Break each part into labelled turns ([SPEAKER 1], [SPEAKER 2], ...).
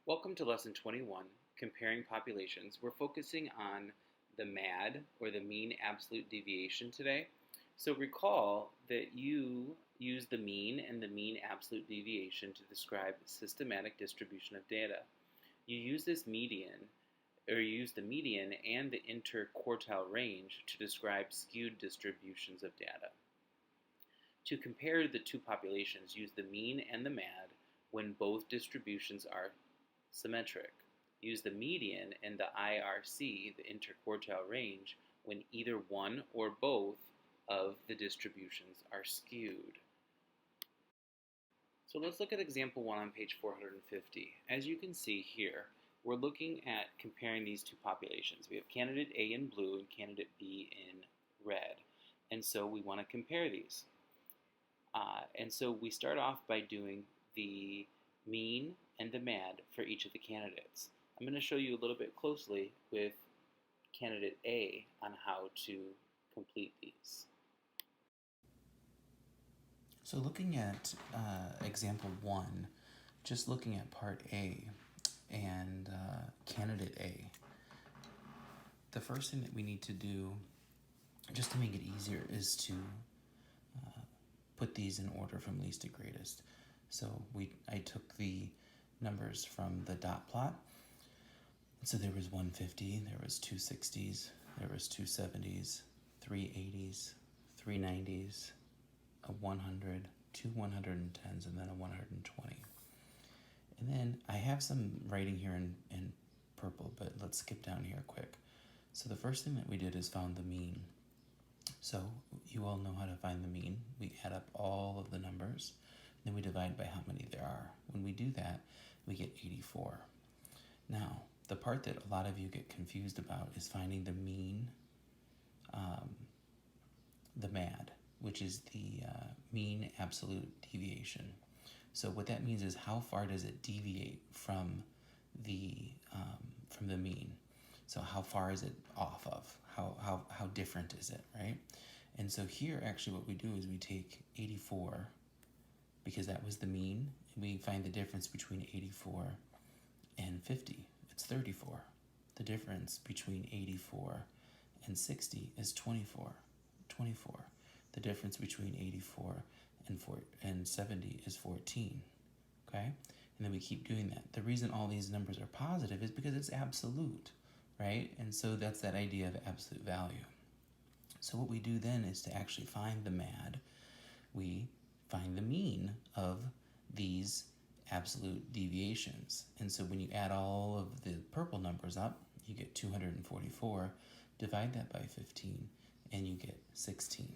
[SPEAKER 1] Welcome to Lesson 21, Comparing Populations. We're focusing on the MAD, or the mean absolute deviation today. So recall that you use the mean and the mean absolute deviation to describe systematic distribution of data. You use this median, or you use the median and the interquartile range to describe skewed distributions of data. To compare the two populations, use the mean and the MAD when both distributions are symmetric. Use the median and the IRC, the interquartile range, when either one or both of the distributions are skewed. So let's look at example 1 on page 450. As you can see here, we're looking at comparing these two populations. We have candidate A in blue and candidate B in red. And so we want to compare these. And so we start off by doing the mean and the MAD for each of the candidates. I'm going to show you a little bit closely with candidate A on how to complete these.
[SPEAKER 2] So looking at example 1, just looking at part A and candidate A, the first thing that we need to do, just to make it easier, is to put these in order from least to greatest. So I took the numbers from the dot plot. So there was 150, there was 260s, there was 270s, 380s, 390s, a 100, two 110s, and then a 120. And then I have some writing here in purple, but let's skip down here quick. So the first thing that we did is found the mean. So you all know how to find the mean. We add up all of the numbers, then we divide by how many there are. When we do that, we get 84. Now, the part that a lot of you get confused about is finding the mean, the MAD, which is the mean absolute deviation. So what that means is how far does it deviate from the mean? So how far is it off of? How different is it, right? And so here, actually, what we do is we take 84, because that was the mean, and we find the difference between 84 and 50. It's 34. The difference between 84 and 60 is 24. 24. The difference between 84 and 70 is 14. Okay? And then we keep doing that. The reason all these numbers are positive is because it's absolute, right? And so that's that idea of absolute value. So what we do then is to actually find the MAD. We find the mean of these absolute deviations. And so when you add all of the purple numbers up, you get 244. Divide that by 15, and you get 16.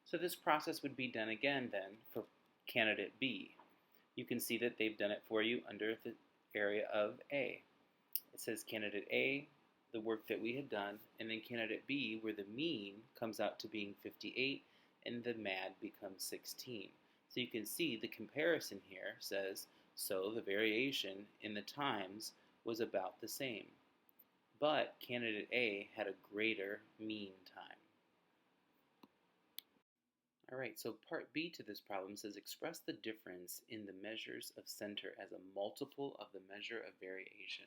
[SPEAKER 1] So this process would be done again then for candidate B. You can see that they've done it for you under the area of A. It says candidate A, the work that we had done, and then candidate B, where the mean comes out to being 58 and the MAD becomes 16. So you can see the comparison here says, so the variation in the times was about the same. But candidate A had a greater mean time. Alright, so part B to this problem says express the difference in the measures of center as a multiple of the measure of variation.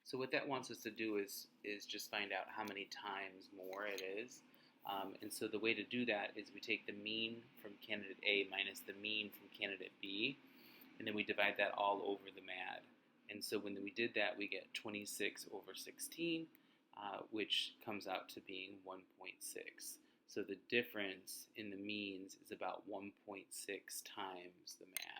[SPEAKER 1] So what that wants us to do is just find out how many times more it is. And so the way to do that is we take the mean from candidate A minus the mean from candidate B, and then we divide that all over the MAD. And so when we did that, we get 26 over 16, which comes out to being 1.6. So the difference in the means is about 1.6 times the MAD.